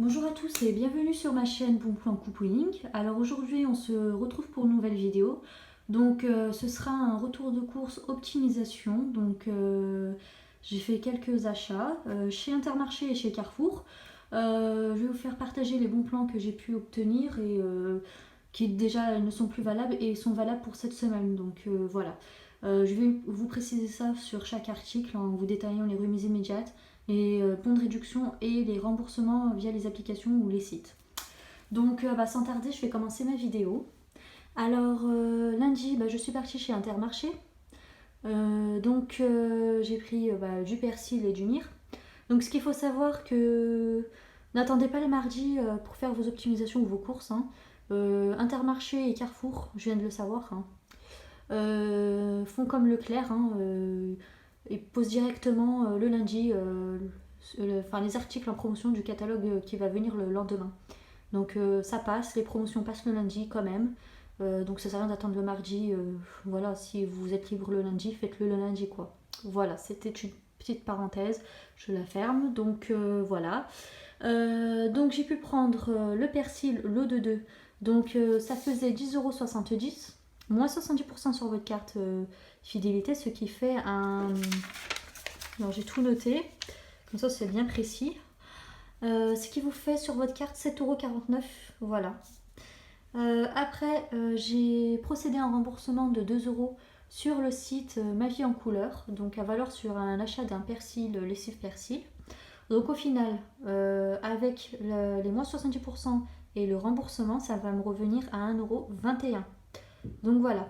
Bonjour à tous et bienvenue sur ma chaîne Bon Plan Coupling. Alors aujourd'hui on se retrouve pour une nouvelle vidéo. Donc ce sera un retour de course optimisation. Donc j'ai fait quelques achats chez Intermarché et chez Carrefour. Je vais vous faire partager les bons plans que j'ai pu obtenir et qui déjà ne sont plus valables et sont valables pour cette semaine. Donc voilà. Je vais vous préciser ça sur chaque article en vous détaillant les remises immédiates, les bons de réduction et les remboursements via les applications ou les sites. Donc sans tarder, je vais commencer ma vidéo. Alors lundi, je suis partie chez Intermarché. J'ai pris du persil et du myrrhe. Donc ce qu'il faut savoir que n'attendez pas les mardis pour faire vos optimisations ou vos courses, hein. Intermarché et Carrefour, je viens de le savoir, hein, font comme Leclerc, hein, ils posent directement le lundi les articles en promotion du catalogue qui va venir le lendemain. Donc ça passe, les promotions passent le lundi quand même. Donc ça sert à rien d'attendre le mardi. Voilà, si vous êtes libre le lundi, faites-le le lundi quoi. Voilà, c'était une petite parenthèse, je la ferme. Donc voilà. Donc j'ai pu prendre le persil, l'eau de 2. Donc ça faisait 10,70 €, moins 70% sur votre carte fidélité, ce qui fait un... Alors j'ai tout noté, comme ça c'est bien précis. Ce qui vous fait sur votre carte 7,49 €. Voilà. Après, j'ai procédé à un remboursement de 2 € sur le site Ma Vie en Couleur, donc à valeur sur un achat d'un persil, lessive persil. Donc au final, avec les moins 70% et le remboursement, ça va me revenir à 1,21 €. Donc voilà.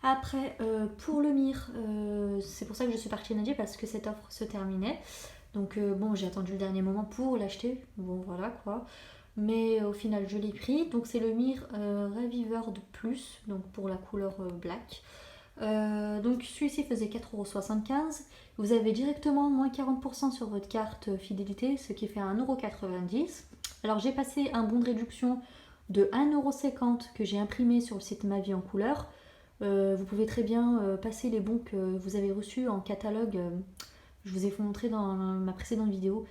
Après, pour le myrrhe, c'est pour ça que je suis partie lundi parce que cette offre se terminait. Donc bon, j'ai attendu le dernier moment pour l'acheter. Bon voilà quoi. Mais au final, je l'ai pris. Donc c'est le myrrhe Raviveur de Plus, donc pour la couleur black. Donc celui-ci faisait 4,75 €. Vous avez directement moins 40% sur votre carte fidélité, ce qui fait 1,90 €. Alors j'ai passé un bon de réduction de 1,50 € que j'ai imprimé sur le site Ma Vie en Couleur. Vous pouvez très bien passer les bons que vous avez reçus en catalogue. Je vous ai montré dans ma précédente vidéo,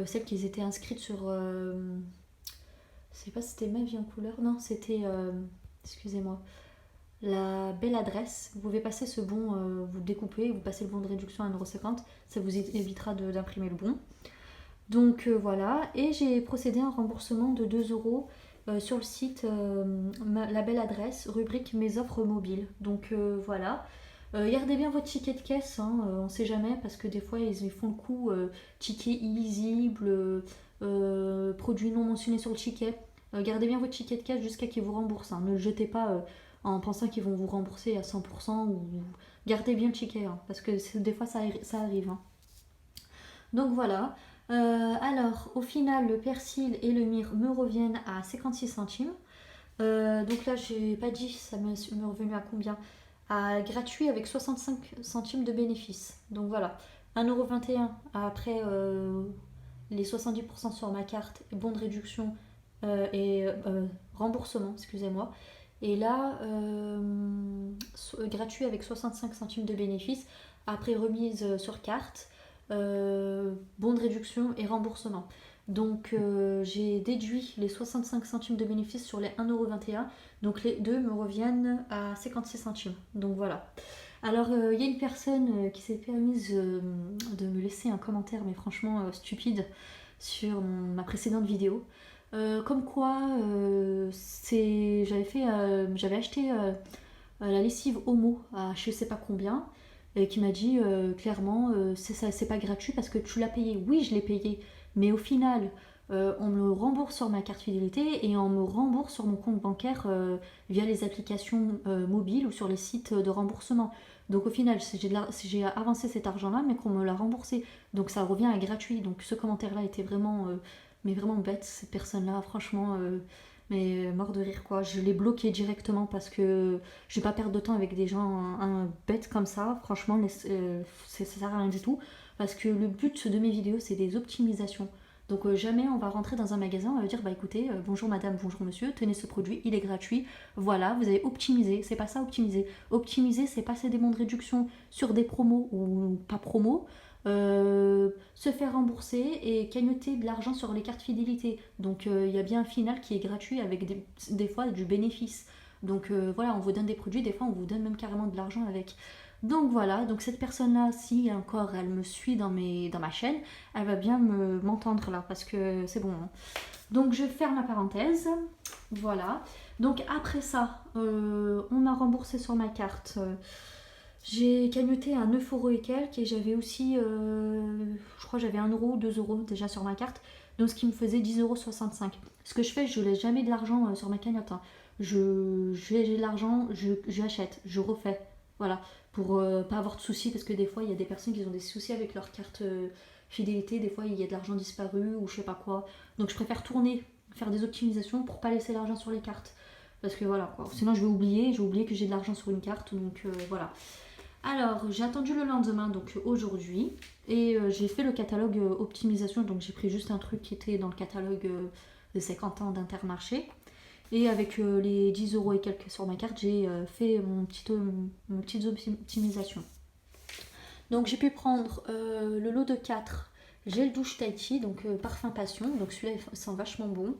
celles qui étaient inscrites sur... je sais pas si c'était Ma Vie en Couleur. Non, c'était... excusez-moi. La belle adresse. Vous pouvez passer ce bon, vous le découpez, vous passez le bon de réduction à 1,50 €. Ça vous évitera d'imprimer le bon. Donc voilà. Et j'ai procédé à un remboursement de 2 € sur le site La Belle Adresse, rubrique Mes offres mobiles. Donc voilà. Gardez bien votre ticket de caisse, hein, on ne sait jamais parce que des fois ils font le coup ticket illisible, produit non mentionné sur le ticket. Gardez bien votre ticket de caisse jusqu'à qu'ils vous remboursent, hein. Ne le jetez pas en pensant qu'ils vont vous rembourser à 100% ou gardez bien le ticket, hein, parce que des fois ça arrive, hein. Donc voilà. Alors au final le persil et le myrrhe me reviennent à 56 centimes. Donc là j'ai pas dit ça m'est revenu à combien, à gratuit avec 65 centimes de bénéfice. Donc voilà, 1,21 € après les 70% sur ma carte, bon de réduction et remboursement, excusez-moi. Et là, gratuit avec 65 centimes de bénéfice, après remise sur carte, bon de réduction et remboursement. Donc j'ai déduit les 65 centimes de bénéfice sur les 1,21 €. Donc les deux me reviennent à 56 centimes. Donc voilà. Alors il y a une personne qui s'est permise de me laisser un commentaire, mais franchement stupide, sur ma précédente vidéo. Comme quoi, j'avais acheté la lessive Homo à je sais pas combien, et qui m'a dit clairement c'est pas gratuit parce que tu l'as payé. Oui, je l'ai payé, mais au final, on me rembourse sur ma carte fidélité et on me rembourse sur mon compte bancaire via les applications mobiles ou sur les sites de remboursement. Donc au final, j'ai avancé cet argent-là, mais qu'on me l'a remboursé. Donc ça revient à gratuit. Donc ce commentaire-là était vraiment, mais vraiment bête, cette personne-là, franchement. Mais mort de rire quoi, je l'ai bloqué directement parce que je vais pas perdre de temps avec des gens bêtes comme ça. Franchement, ça sert à rien du tout. Parce que le but de mes vidéos, c'est des optimisations. Donc jamais on va rentrer dans un magasin, on va dire bah écoutez, bonjour madame, bonjour monsieur, tenez ce produit, il est gratuit. Voilà, vous avez optimisé. C'est pas ça optimiser. Optimiser, c'est passer des bons de réduction sur des promos ou pas promos. se faire rembourser et cagnotter de l'argent sur les cartes fidélité. Donc il y a bien un final qui est gratuit avec des fois du bénéfice. Donc voilà, on vous donne des produits, des fois on vous donne même carrément de l'argent avec. Donc voilà, donc cette personne-là, si encore elle me suit dans ma chaîne, elle va bien m'entendre là parce que c'est bon, hein. Donc je ferme la parenthèse. Voilà. Donc après ça, on m'a remboursé sur ma carte. J'ai cagnoté à 9 € et quelques et j'avais aussi, je crois que j'avais 1 € ou 2 € déjà sur ma carte. Donc ce qui me faisait 10,65 €. Ce que je fais, je laisse jamais de l'argent sur ma cagnotte, hein. J'ai de l'argent, j'achète, je refais. Voilà. Pour pas avoir de soucis parce que des fois il y a des personnes qui ont des soucis avec leur carte fidélité. Des fois il y a de l'argent disparu ou je sais pas quoi. Donc je préfère tourner, faire des optimisations pour pas laisser l'argent sur les cartes. Parce que voilà quoi. Sinon je vais oublier que j'ai de l'argent sur une carte. Donc voilà. Alors, j'ai attendu le lendemain, donc aujourd'hui, et j'ai fait le catalogue optimisation, donc j'ai pris juste un truc qui était dans le catalogue de 50 ans d'Intermarché. Et avec les 10 € et quelques sur ma carte, j'ai fait mon petite optimisation. Donc j'ai pu prendre le lot de 4 gel douche Tahiti, donc parfum passion, donc celui-là il sent vachement bon.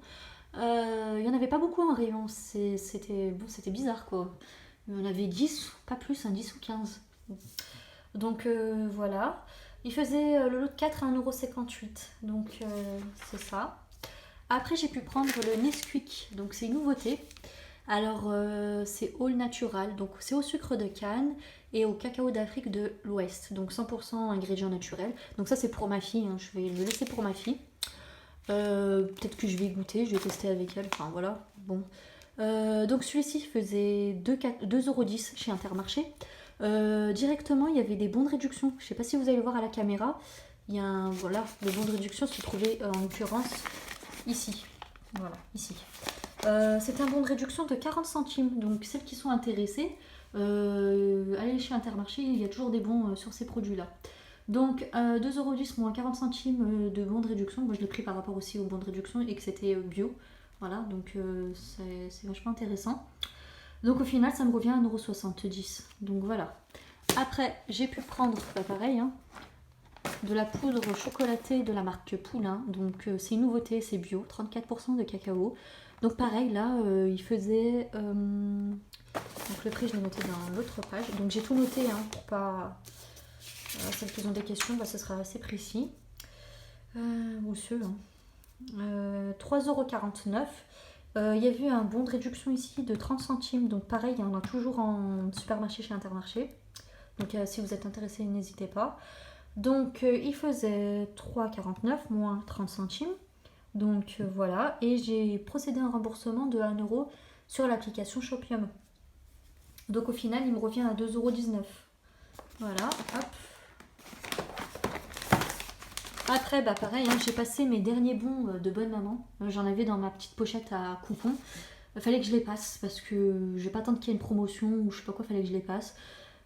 Il n'y en avait pas beaucoup en rayon, c'était bizarre quoi. Il y en avait 10, pas plus, 10 ou 15. Donc voilà. Il faisait le lot de 4 à 1,58 €. Donc c'est ça. Après j'ai pu prendre le Nesquik. Donc c'est une nouveauté. Alors c'est all natural. Donc c'est au sucre de canne et au cacao d'Afrique de l'Ouest. Donc 100% ingrédients naturels. Donc ça c'est pour ma fille, hein. Je vais le laisser pour ma fille. Peut-être que je vais goûter, je vais tester avec elle. Enfin voilà. Bon. Donc celui-ci faisait 2,10 € chez Intermarché. Directement, il y avait des bons de réduction. Je ne sais pas si vous allez le voir à la caméra. Il y a voilà, le bon de réduction se trouvait en l'occurrence ici. Voilà, ici. C'est un bon de réduction de 40 centimes. Donc celles qui sont intéressées, allez chez Intermarché, il y a toujours des bons sur ces produits-là. Donc 2,10 € moins 40 centimes de bon de réduction. Moi je l'ai pris par rapport aussi au bon de réduction et que c'était bio. Voilà, donc c'est vachement intéressant. Donc au final, ça me revient à 1,70 €. Donc voilà. Après, j'ai pu prendre, pareil, hein, de la poudre chocolatée de la marque Poulain. Donc c'est une nouveauté, c'est bio, 34% de cacao. Donc pareil, là, il faisait... donc le prix, je l'ai noté dans l'autre page. Donc j'ai tout noté, hein, pour pas... celles qui ont des questions, bah, ce sera assez précis. Ou ceux, hein. 3,49 €. Il y a eu un bon de réduction ici de 30 centimes. Donc pareil, il y en a toujours en supermarché chez Intermarché. Donc si vous êtes intéressé, n'hésitez pas. Donc il faisait 3,49 € moins 30 centimes. Donc voilà. Et j'ai procédé à un remboursement de 1 € sur l'application Shopium. Donc au final, il me revient à 2,19 €. Voilà, hop. Après, bah pareil, hein, j'ai passé mes derniers bons de bonne maman. J'en avais dans ma petite pochette à coupons. Fallait que je les passe parce que je vais pas attendre qu'il y ait une promotion ou je sais pas quoi, fallait que je les passe.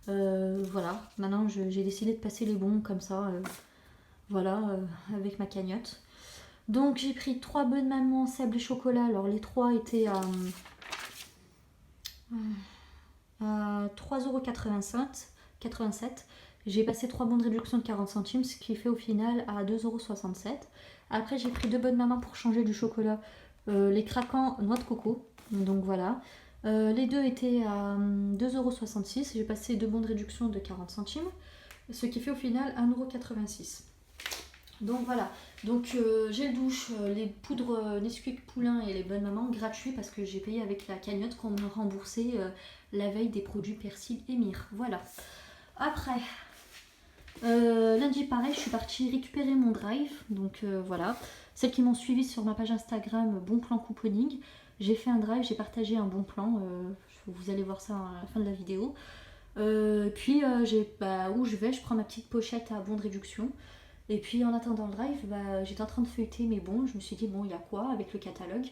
Voilà, maintenant j'ai décidé de passer les bons comme ça, voilà, avec ma cagnotte. Donc j'ai pris 3 bonnes mamans sable et chocolat. Alors les 3 étaient à 3,87 €. J'ai passé 3 bons de réduction de 40 centimes, ce qui fait au final à 2,67 €. Après, j'ai pris 2 bonnes mamans pour changer du chocolat. Les craquants noix de coco. Donc voilà. Les deux étaient à 2,66 €. J'ai passé 2 bons de réduction de 40 centimes. Ce qui fait au final 1,86 €. Donc voilà. Donc gel douche, les poudres Nesquik Poulain et les bonnes mamans gratuits parce que j'ai payé avec la cagnotte qu'on m'a remboursé la veille des produits persil et myrrhe. Voilà. Après... lundi pareil, je suis partie récupérer mon drive. Donc voilà, celles qui m'ont suivi sur ma page Instagram Bon Plan Couponing, j'ai fait un drive, j'ai partagé un bon plan. Vous allez voir ça à la fin de la vidéo. Puis où je vais, je prends ma petite pochette à bons de réduction. Et puis en attendant le drive, j'étais en train de feuilleter mes bons. Je me suis dit bon, il y a quoi avec le catalogue.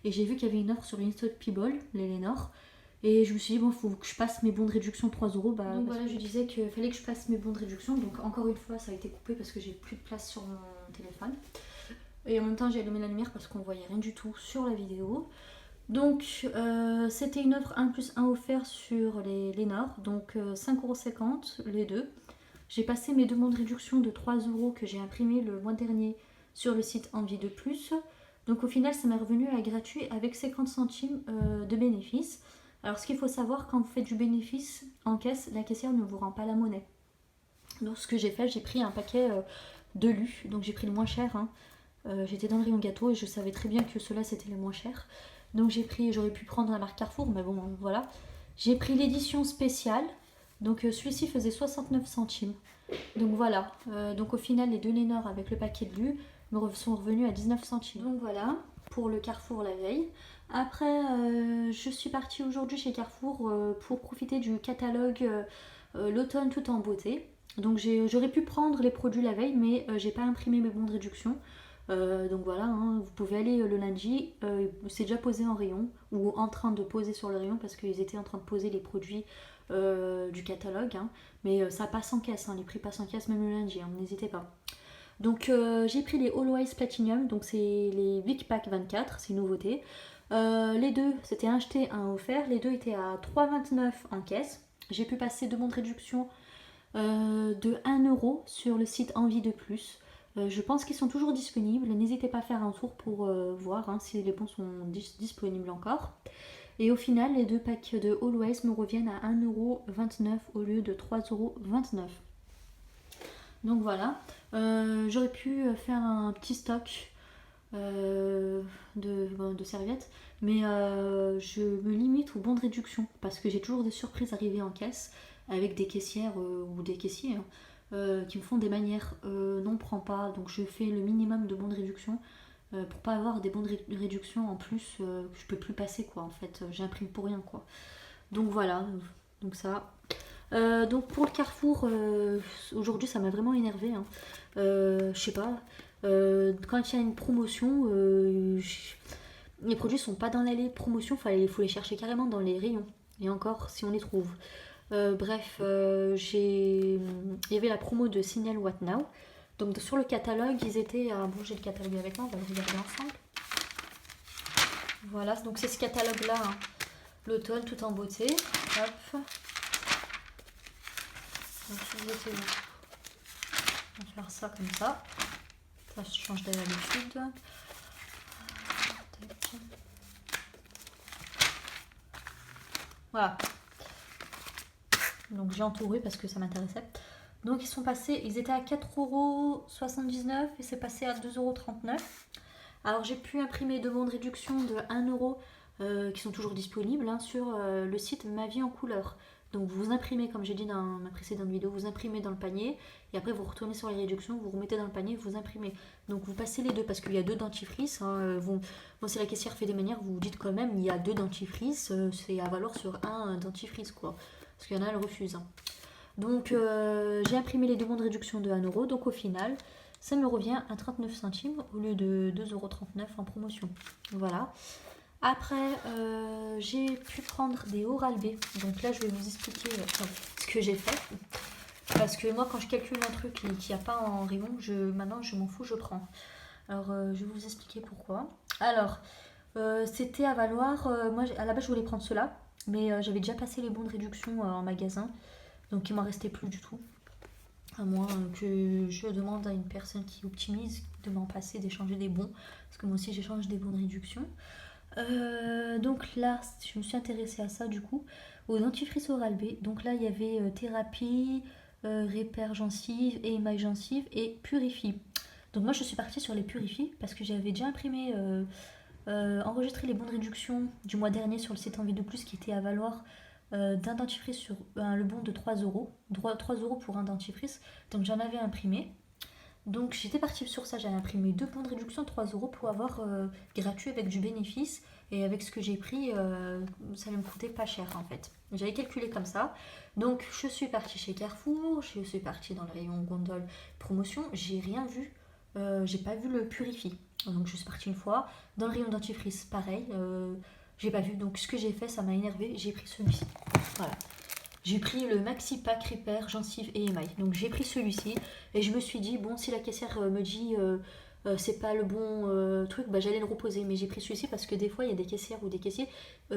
Et j'ai vu qu'il y avait une offre sur l'Insta de Peeble, l'Elénor. Et je me suis dit, bon, il faut que je passe mes bons de réduction de 3 €. Donc voilà, je disais qu'il fallait que je passe mes bons de réduction. Donc encore une fois, ça a été coupé parce que j'ai plus de place sur mon téléphone. Et en même temps, j'ai allumé la lumière parce qu'on voyait rien du tout sur la vidéo. Donc c'était une offre 1 + 1 offert sur les Lénor. Donc 5,50 € les deux. J'ai passé mes demandes de réduction de 3 euros que j'ai imprimé le mois dernier sur le site Envie de Plus. Donc au final, ça m'est revenu à gratuit avec 50 centimes de bénéfice. Alors ce qu'il faut savoir, quand vous faites du bénéfice en caisse, la caissière ne vous rend pas la monnaie. Donc ce que j'ai fait, j'ai pris un paquet de Lu, donc j'ai pris le moins cher. Hein. J'étais dans le rayon gâteau et je savais très bien que ceux-là c'était les moins chers. Donc j'aurais pu prendre la marque Carrefour, mais bon voilà. J'ai pris l'édition spéciale, donc celui-ci faisait 69 centimes. Donc voilà, donc au final les deux Lénore avec le paquet de Lu me sont revenus à 19 centimes. Donc voilà, pour le Carrefour la veille. Après, je suis partie aujourd'hui chez Carrefour pour profiter du catalogue l'automne tout en beauté. Donc j'aurais pu prendre les produits la veille, mais j'ai pas imprimé mes bons de réduction. Donc voilà, hein, vous pouvez aller le lundi, c'est déjà posé en rayon ou en train de poser sur le rayon parce qu'ils étaient en train de poser les produits du catalogue. Hein, mais ça passe en caisse, hein, les prix passent en caisse même le lundi, hein, n'hésitez pas. Donc j'ai pris les Always Platinum, donc c'est les Big Pack 24, c'est une nouveauté. Les deux, c'était un acheté, un offert, les deux étaient à 3,29 en caisse. J'ai pu passer de bons de réduction de 1 euro sur le site Envie de Plus. Je pense qu'ils sont toujours disponibles. N'hésitez pas à faire un tour pour voir hein, si les bons sont disponibles encore. Et au final, les deux packs de Always me reviennent à 1,29€ au lieu de 3,29€. Donc voilà. J'aurais pu faire un petit stock de serviettes, mais je me limite aux bons de réduction parce que j'ai toujours des surprises arrivées en caisse avec des caissières ou des caissiers. Hein, qui me font des manières non prends pas, donc je fais le minimum de bons de réduction pour pas avoir des bons de réduction en plus que je peux plus passer quoi en fait, j'imprime pour rien quoi. Donc voilà, donc ça. Donc pour le Carrefour, aujourd'hui ça m'a vraiment énervé. Hein. Je sais pas, quand il y a une promotion, les produits sont pas dans l'allée de promotion, il faut les chercher carrément dans les rayons. Et encore si on les trouve. Bref, il y avait la promo de Signal What Now. Donc sur le catalogue, ils étaient à... Bon, j'ai le catalogue avec moi, on va le regarder ensemble. Voilà, donc c'est ce catalogue-là, hein. L'automne tout en beauté. Hop. Donc si vous étiez où, on va faire ça comme ça. Ça change de l'habitude. Voilà. Donc j'ai entouré parce que ça m'intéressait. Donc ils étaient à 4,79€ et c'est passé à 2,39€. Alors j'ai pu imprimer deux bons de réduction de 1€ qui sont toujours disponibles hein, sur le site Ma Vie en couleur. Donc vous imprimez, comme j'ai dit dans ma précédente vidéo, vous imprimez dans le panier et après vous retournez sur les réductions, vous remettez dans le panier, vous imprimez. Donc vous passez les deux parce qu'il y a deux dentifrices. Hein, bon, si la caissière fait des manières, vous dites quand même il y a deux dentifrices, c'est à valoir sur un dentifrice quoi. Parce qu'il y en a, elle refuse. Hein. Donc j'ai imprimé les deux bons de réduction de 1€. Donc au final, ça me revient à 39 centimes au lieu de 2,39€ en promotion. Voilà. Après, j'ai pu prendre des Oral-B. Donc là, je vais vous expliquer ce que j'ai fait. Parce que moi, quand je calcule un truc et qu'il n'y a pas en rayon, maintenant, je m'en fous, je prends. Alors, je vais vous expliquer pourquoi. Alors, c'était à valoir... moi, à la base, je voulais prendre cela. Mais j'avais déjà passé les bons de réduction en magasin. Donc, il m'en restait plus du tout. À moins que je demande à une personne qui optimise de m'en passer, d'échanger des bons. Parce que moi aussi, j'échange des bons de réduction. Donc là, je me suis intéressée à ça du coup, au dentifrice Oral-B. Donc là, il y avait thérapie, répère gencive, et émail gencive et purifie. Donc moi, je suis partie sur les purifie parce que j'avais déjà imprimé, enregistré les bons de réduction du mois dernier sur le site Envie de Plus qui était à valoir d'un dentifrice sur le bon de 3€. 3€ pour un dentifrice. Donc j'en avais imprimé. Donc j'étais partie sur ça, j'avais imprimé deux bons de réduction 3€ pour avoir gratuit avec du bénéfice et avec ce que j'ai pris, ça allait me coûter pas cher en fait. J'avais calculé comme ça. Donc je suis partie chez Carrefour, je suis partie dans le rayon gondole promotion, j'ai rien vu, j'ai pas vu le Purifie. Donc je suis partie une fois, dans le rayon dentifrice pareil, j'ai pas vu. Donc ce que j'ai fait, ça m'a énervé, j'ai pris celui-ci. Voilà. J'ai pris le Maxi Pack Répère, gencive et émail. Donc j'ai pris celui-ci et je me suis dit, bon, si la caissière me dit c'est pas le bon truc, bah, j'allais le reposer. Mais j'ai pris celui-ci parce que des fois, il y a des caissières ou des caissiers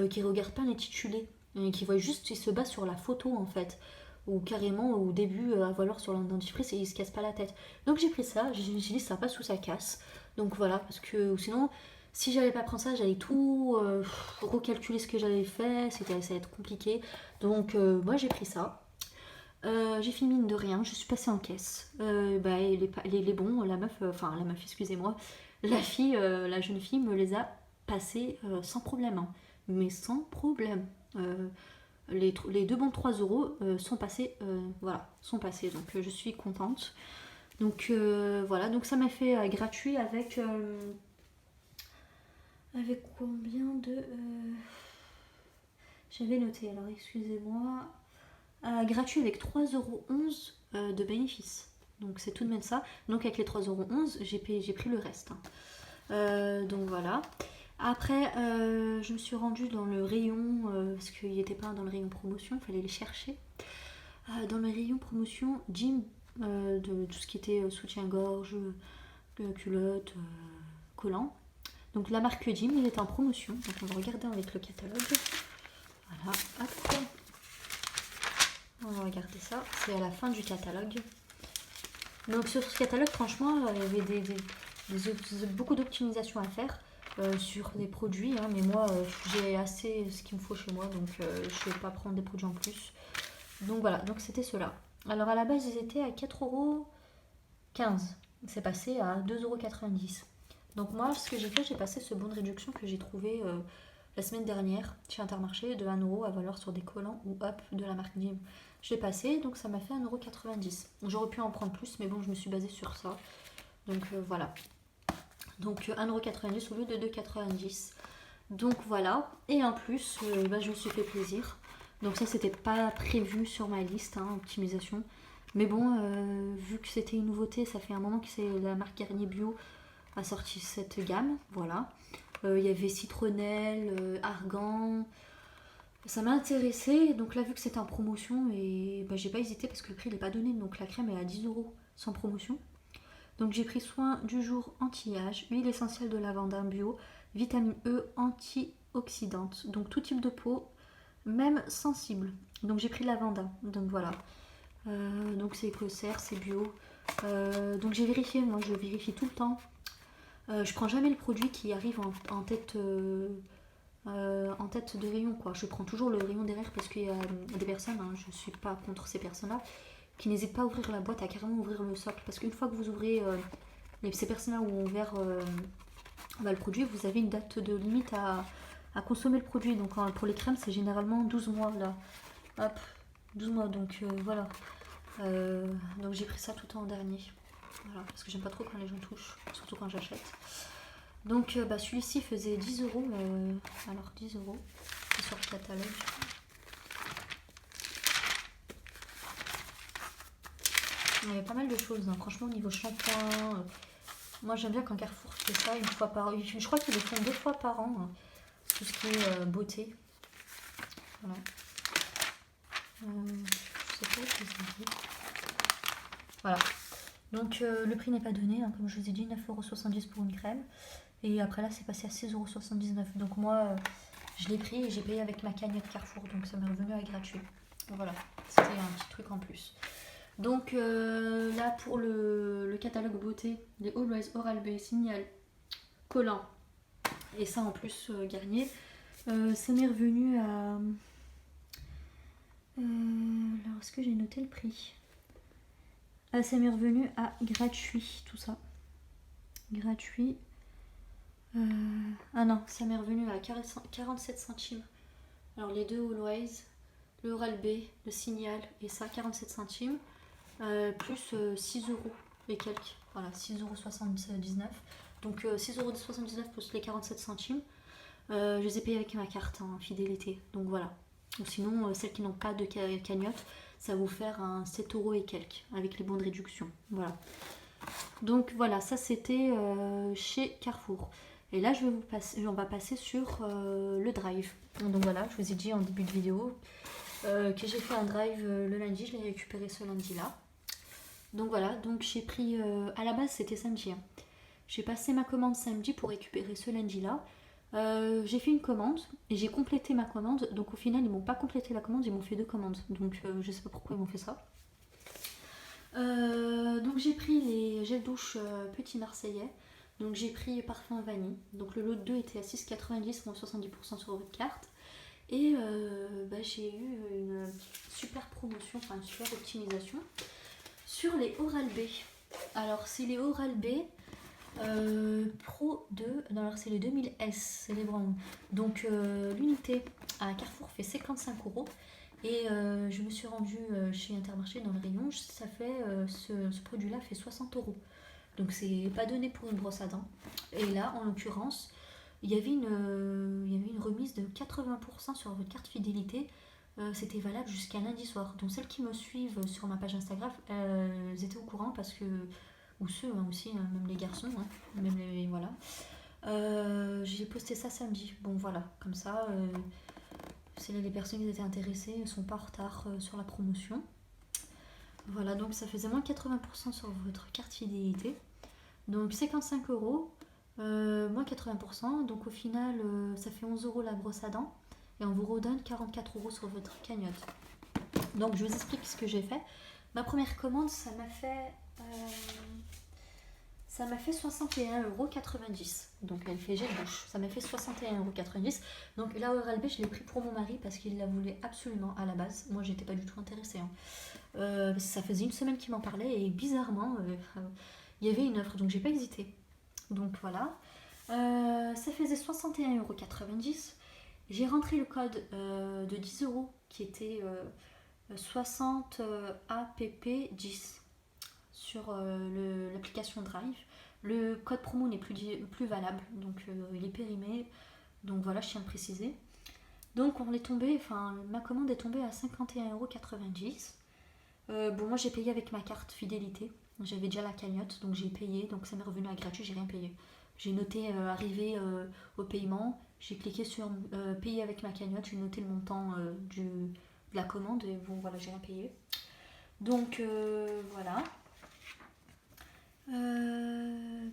qui regardent pas l'intitulé, qui voient juste, ils se basent sur la photo en fait. ou carrément au début à valoir sur le dentifrice et il se casse pas la tête. Donc j'ai pris ça, je me suis dit ça passe ou ça casse. Donc voilà, parce que sinon, si j'avais pas pris ça, j'allais tout recalculer ce que j'avais fait, ça allait être compliqué. Donc moi j'ai pris ça. J'ai fait mine de rien, je suis passée en caisse. Les bons, la meuf, excusez-moi, la jeune fille me les a passés sans problème, hein. Mais sans problème. Les deux bons de 3 euros sont passés, voilà, sont passés, donc je suis contente. Donc voilà, donc ça m'a fait gratuit avec combien de... J'avais noté, alors excusez-moi, gratuit avec 3,11 € de bénéfices. Donc c'est tout de même ça. Donc avec les 3,11 €, j'ai pris le reste, hein. Donc voilà. Après, je me suis rendue dans le rayon, parce qu'il n'était pas dans le rayon promotion, il fallait les chercher. Dans le rayon promotion, gym, de tout ce qui était soutien-gorge, culotte, collant. Donc la marque Jim, il est en promotion. Donc on va regarder avec le catalogue. Voilà, hop. On va regarder ça. C'est à la fin du catalogue. Donc sur ce catalogue, franchement, il y avait beaucoup d'optimisation à faire sur des produits. Hein, mais moi, j'ai assez ce qu'il me faut chez moi. Donc je ne vais pas prendre des produits en plus. Donc voilà, donc c'était cela. Alors à la base, ils étaient à 4,15 €. C'est passé à 2,90 €. Donc moi, ce que j'ai fait, j'ai passé ce bon de réduction que j'ai trouvé la semaine dernière chez Intermarché de 1 € à valoir sur des collants ou hop de la marque Jim. Je l'ai passé, donc ça m'a fait 1,90 €. J'aurais pu en prendre plus, mais bon, je me suis basée sur ça. Donc voilà. Donc 1,90 € au lieu de 2,90 €. Donc voilà. Et en plus, je me suis fait plaisir. Donc ça, c'était pas prévu sur ma liste, hein, optimisation. Mais bon, vu que c'était une nouveauté, ça fait un moment que c'est la marque Garnier Bio a sorti cette gamme, voilà. Il y avait citronnelle, argan. Ça m'a intéressée, donc là vu que c'était en promotion, et j'ai pas hésité parce que le prix n'est pas donné, donc la crème est à 10 € sans promotion. Donc j'ai pris soin du jour anti-âge, huile essentielle de lavande bio, vitamine E antioxydante, donc tout type de peau, même sensible. Donc j'ai pris lavanda, donc voilà. Donc c'est écossaire, c'est bio. Donc j'ai vérifié, moi je vérifie tout le temps. Je prends jamais le produit qui arrive en tête de rayon, quoi. Je prends toujours le rayon derrière parce qu'il y a des personnes, hein, je suis pas contre ces personnes-là, qui n'hésitent pas à ouvrir la boîte, à carrément ouvrir le socle. Parce qu'une fois que vous ouvrez, ces personnes-là ont ouvert le produit, vous avez une date de limite à consommer le produit. Donc pour les crèmes, c'est généralement 12 mois là. Hop, 12 mois, donc voilà. Donc j'ai pris ça tout en dernier. Voilà, parce que j'aime pas trop quand les gens touchent, surtout quand j'achète. Donc celui-ci faisait 10 €. Alors 10 €, c'est sur le catalogue. Il y avait pas mal de choses, hein. Franchement, au niveau shampoing. Moi j'aime bien quand Carrefour fait ça une fois par an. Je crois qu'ils le font 2 fois par an, hein, tout ce qui est beauté. Voilà. Je sais pas ce que c'est. Voilà. Donc le prix n'est pas donné, hein, comme je vous ai dit, 9,70 € pour une crème. Et après là, c'est passé à 6,79 €. Donc moi, je l'ai pris et j'ai payé avec ma cagnotte Carrefour. Donc ça m'est revenu à gratuit. Donc voilà, c'était un petit truc en plus. Donc là, pour le catalogue beauté, les Always Oral-B, Signal, Collant, et ça en plus Garnier, ça m'est revenu à... alors, est-ce que j'ai noté le prix? Ça m'est revenu à gratuit, tout ça. Gratuit. Ah non, ça m'est revenu à 47 centimes. Alors les deux Always, le Oral-B, le Signal et ça, 47 centimes. Plus 6 € et quelques. Voilà, 6,79 €. Donc 6,79 € plus les 47 centimes. Je les ai payés avec ma carte en fidélité. Donc voilà. Ou sinon, celles qui n'ont pas de cagnotte, ça va vous faire un 7 € et quelques avec les bons de réduction. Voilà. Donc voilà, ça c'était chez Carrefour. Et là, on va passer sur le drive. Donc voilà, je vous ai dit en début de vidéo que j'ai fait un drive le lundi. Je l'ai récupéré ce lundi-là. Donc voilà, donc j'ai pris... à la base, c'était samedi, hein. J'ai passé ma commande samedi pour récupérer ce lundi-là. J'ai fait une commande et j'ai complété ma commande. Donc au final, ils m'ont pas complété la commande, ils m'ont fait deux commandes. Donc je sais pas pourquoi ils m'ont fait ça. Donc j'ai pris les gels douche Petit Marseillais. Donc j'ai pris parfum vanille. Donc le lot de 2 était à 6,90 moins 70% sur votre carte. Et j'ai eu une super promotion, enfin une super optimisation sur les Oral-B. Alors c'est les Oral-B Pro 2, non, alors c'est les 2000S, c'est les Brown. Donc l'unité à Carrefour fait 55 euros. Et je me suis rendue chez Intermarché dans le rayon, ça fait, ce produit-là fait 60 euros. Donc c'est pas donné pour une brosse à dents. Et là, en l'occurrence, il y avait une remise de 80% sur votre carte fidélité. C'était valable jusqu'à lundi soir. Donc celles qui me suivent sur ma page Instagram, elles étaient au courant parce que, ou ceux aussi, hein, même les garçons, hein, même les, voilà. J'ai posté ça samedi. Bon voilà, comme ça, c'est là les personnes qui étaient intéressées ne sont pas en retard sur la promotion. Voilà, donc ça faisait moins 80% sur votre carte fidélité. Donc 55 euros, moins 80%. Donc au final, ça fait 11 euros la brosse à dents. Et on vous redonne 44 euros sur votre cagnotte. Donc je vous explique ce que j'ai fait. Ma première commande, ça m'a fait 61,90 €. Donc elle fait gel douche. Ça m'a fait 61,90 €. Donc la Oral-B, je l'ai pris pour mon mari parce qu'il la voulait absolument à la base. Moi, j'étais pas du tout intéressée. Ça faisait une semaine qu'il m'en parlait et bizarrement, il y avait une offre. Donc j'ai pas hésité. Donc voilà. Ça faisait 61,90 €. J'ai rentré le code de 10 € qui était 60 APP10 sur l'application Drive. Le code promo n'est plus valable, donc il est périmé. Donc voilà, je tiens à le préciser. Donc ma commande est tombée à 51,90 €. Bon, moi j'ai payé avec ma carte fidélité. J'avais déjà la cagnotte, donc j'ai payé. Donc ça m'est revenu à gratuit, j'ai rien payé. J'ai noté arrivé au paiement. J'ai cliqué sur payer avec ma cagnotte. J'ai noté le montant de la commande. Et bon, voilà, j'ai rien payé. Donc voilà.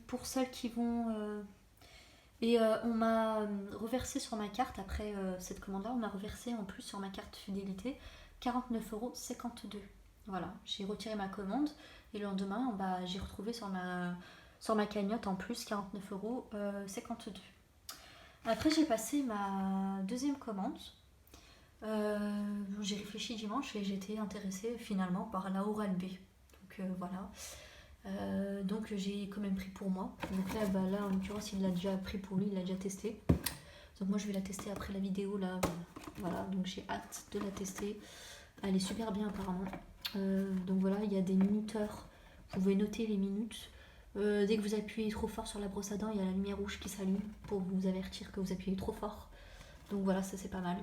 Pour celles qui vont. On m'a reversé sur ma carte, après cette commande-là, on m'a reversé en plus sur ma carte fidélité 49,52 €. Voilà, j'ai retiré ma commande et le lendemain, j'ai retrouvé sur ma cagnotte en plus 49,52 €. Après, j'ai passé ma deuxième commande. J'ai réfléchi dimanche et j'étais intéressée finalement par la Oral-B. Donc voilà. Donc j'ai quand même pris pour moi. Donc là en l'occurrence, il l'a déjà pris pour lui, il l'a déjà testé. Donc moi je vais la tester après la vidéo là. Voilà, donc j'ai hâte de la tester. Elle est super bien apparemment. Donc voilà, il y a des minuteurs. Vous pouvez noter les minutes. Dès que vous appuyez trop fort sur la brosse à dents, il y a la lumière rouge qui s'allume pour vous avertir que vous appuyez trop fort. Donc voilà, ça c'est pas mal.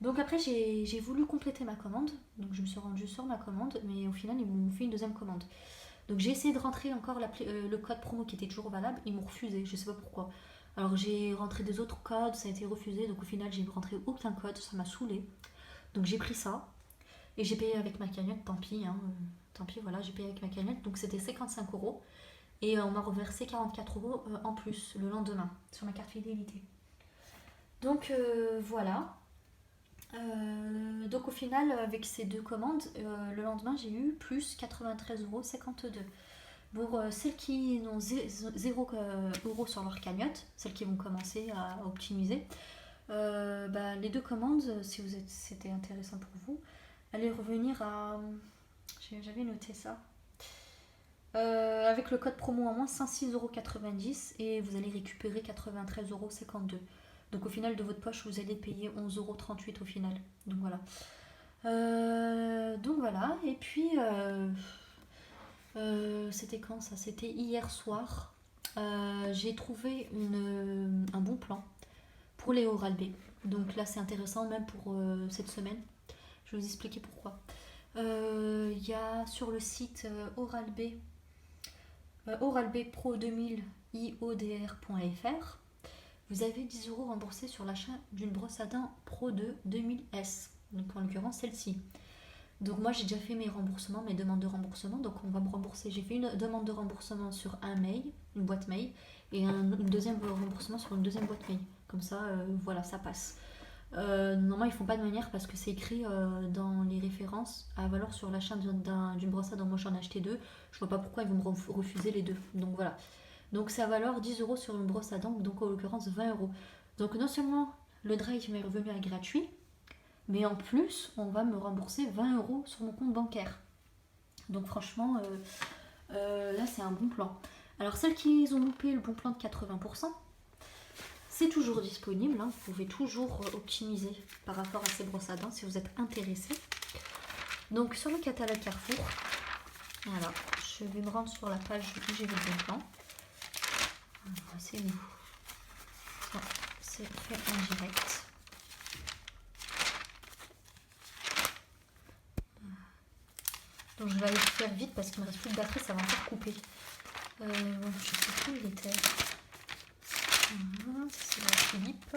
Donc après j'ai voulu compléter ma commande. Donc je me suis rendue sur ma commande, mais au final ils m'ont fait une deuxième commande. Donc j'ai essayé de rentrer encore le code promo qui était toujours valable. Ils m'ont refusé, je sais pas pourquoi. Alors j'ai rentré des autres codes, ça a été refusé. Donc au final j'ai rentré aucun code, ça m'a saoulé. Donc j'ai pris ça. Et j'ai payé avec ma cagnotte, tant pis. Tant pis, voilà, j'ai payé avec ma cagnotte. Donc c'était 55 €. Et on m'a reversé 44 € en plus le lendemain sur ma carte fidélité. Donc voilà. Donc au final, avec ces deux commandes, le lendemain j'ai eu plus 93,52 € Pour celles qui n'ont 0 € sur leur cagnotte, celles qui vont commencer à optimiser, les deux commandes, si c'était intéressant pour vous, allaient revenir à. J'avais noté ça. Avec le code promo en moins, 106,90 € et vous allez récupérer 93,52 €. Donc au final de votre poche, vous allez payer 11,38 € au final. Donc voilà. Et puis c'était quand ça? C'était hier soir. J'ai trouvé un bon plan pour les Oral-B. Donc là c'est intéressant même pour cette semaine. Je vais vous expliquer pourquoi. Il y a sur le site Oral-B Pro 2000 iodr.fr, vous avez 10 € remboursés sur l'achat d'une brosse à dents Pro 2 2000S, donc en l'occurrence celle-ci. Donc moi j'ai déjà fait mes remboursements, mes demandes de remboursement, donc on va me rembourser. J'ai fait une demande de remboursement sur un mail, une boîte mail, et une deuxième remboursement sur une deuxième boîte mail. Comme ça, voilà, ça passe. Normalement, ils font pas de manière parce que c'est écrit dans les références à valeur sur l'achat d'une brosse à dents. Moi, j'en ai acheté 2. Je vois pas pourquoi ils vont me refuser les 2. Donc voilà. Donc c'est à valeur 10 euros sur une brosse à dents, donc en l'occurrence 20 euros. Donc non seulement le drive m'est revenu à gratuit, mais en plus, on va me rembourser 20 euros sur mon compte bancaire. Donc franchement, là, c'est un bon plan. Alors, celles qui ont loupé le bon plan de 80%, c'est toujours disponible. Hein. Vous pouvez toujours optimiser par rapport à ces brosses à dents si vous êtes intéressé. Donc, sur le catalogue Carrefour, voilà, je vais me rendre sur la page où j'ai le bon plan. C'est où? C'est fait en direct. Donc je vais aller faire vite parce qu'il me reste plus de batterie, ça va encore couper. Je sais plus où il était. C'est la Philippe.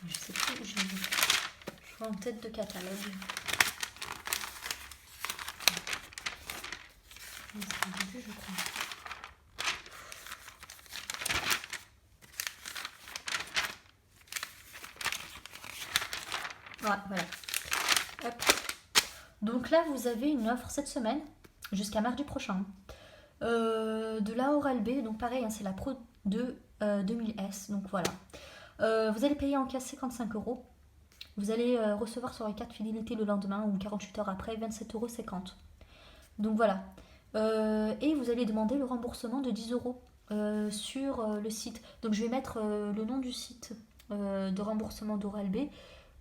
Je sais plus où j'ai vu. Je vois en tête de catalogue. C'est au début, je crois. Voilà. Hop. Donc là, vous avez une offre cette semaine jusqu'à mardi prochain. De la Oral-B, donc pareil, hein, c'est la Pro 2 2000S. Donc voilà. Vous allez payer en cash 55 euros. Vous allez recevoir sur la carte fidélité le lendemain ou 48 heures après 27,50 euros. Donc voilà. Et vous allez demander le remboursement de 10 euros sur le site. Donc je vais mettre le nom du site de remboursement d'Oral-B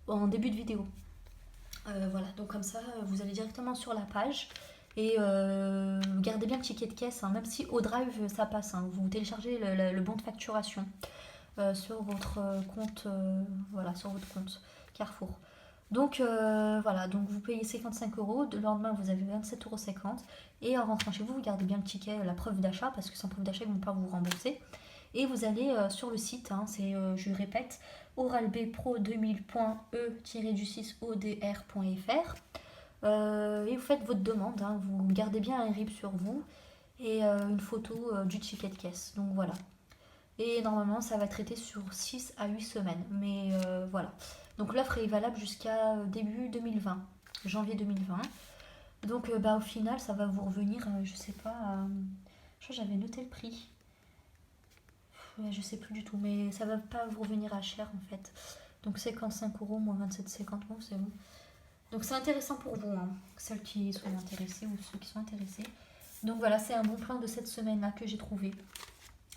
en début de vidéo. Voilà, donc comme ça, vous allez directement sur la page et gardez bien le ticket de caisse, hein, même si au drive ça passe. Hein, vous téléchargez le bon de facturation sur votre compte, voilà, sur votre compte Carrefour. Donc voilà, donc vous payez 55 euros, le lendemain vous avez 27,50 euros et en rentrant chez vous, vous gardez bien le ticket, la preuve d'achat, parce que sans preuve d'achat, ils ne vont pas vous rembourser. Et vous allez sur le site, hein, c'est, je répète, oralbpro2000.e-odr.fr et vous faites votre demande, hein, vous gardez bien un RIB sur vous et une photo du ticket de caisse. Donc voilà. Et normalement, ça va traiter sur 6 à 8 semaines. Mais voilà. Donc l'offre est valable jusqu'à début 2020, janvier 2020. Donc au final, ça va vous revenir, je sais pas, je crois que j'avais noté le prix. Je sais plus du tout, mais ça va pas vous revenir à cher en fait. Donc 55 euros moins 27,50, bon, c'est bon. Donc c'est intéressant pour vous, hein, celles qui sont intéressées ou ceux qui sont intéressés. Donc voilà, c'est un bon plan de cette semaine-là que j'ai trouvé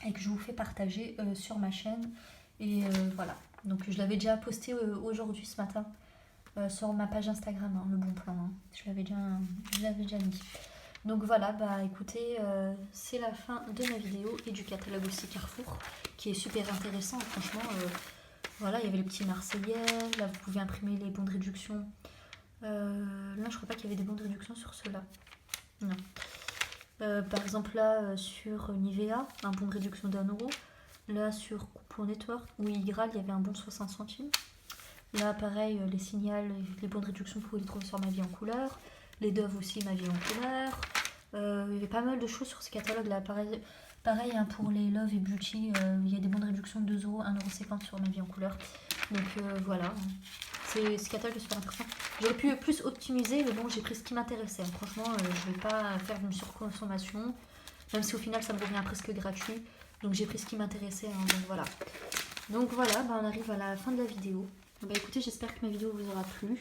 et que je vous fais partager sur ma chaîne. Et voilà, donc je l'avais déjà posté aujourd'hui, ce matin, sur ma page Instagram, hein, le bon plan. Hein. Je l'avais déjà mis. Donc voilà, écoutez, c'est la fin de ma vidéo et du catalogue aussi Carrefour, qui est super intéressant. Franchement, voilà, il y avait les petits Marseillais, là vous pouvez imprimer les bons de réduction. Là, je crois pas qu'il y avait des bons de réduction sur ceux-là. Non. Par exemple, là, sur Nivea, un bon de réduction d'1 euro. Là, sur Coupon Network ou Igral, il y avait un bon de 60 centimes. Là, pareil, les Signal, les bons de réduction, vous pouvez les trouver sur Ma Vie en couleur. Les Dove aussi, Ma Vie en couleur. Il y avait pas mal de choses sur ce catalogue-là. Pareil hein, pour les Love et Beauty, il y a des bons de réduction de 2 euros, 1,50 € sur Ma Vie en couleur. Donc voilà. Ce catalogue est super intéressant. J'aurais pu plus optimiser, mais bon, j'ai pris ce qui m'intéressait. Franchement, je ne vais pas faire une surconsommation, même si au final, ça me revient presque gratuit. Donc j'ai pris ce qui m'intéressait. Hein, donc voilà, on arrive à la fin de la vidéo. Écoutez, j'espère que ma vidéo vous aura plu,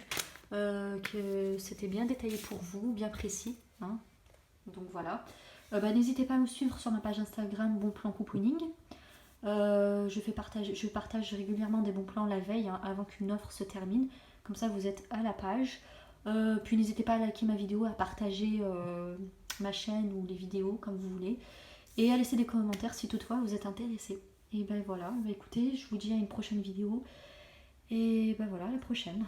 que c'était bien détaillé pour vous, bien précis. Hein. Donc voilà. N'hésitez pas à me suivre sur ma page Instagram Bon Plan Couponing. Je partage régulièrement des bons plans la veille, hein, avant qu'une offre se termine. Comme ça, vous êtes à la page. Puis n'hésitez pas à liker ma vidéo, à partager ma chaîne ou les vidéos comme vous voulez. Et à laisser des commentaires si toutefois vous êtes intéressé. Et voilà, écoutez, je vous dis à une prochaine vidéo. Et voilà, à la prochaine.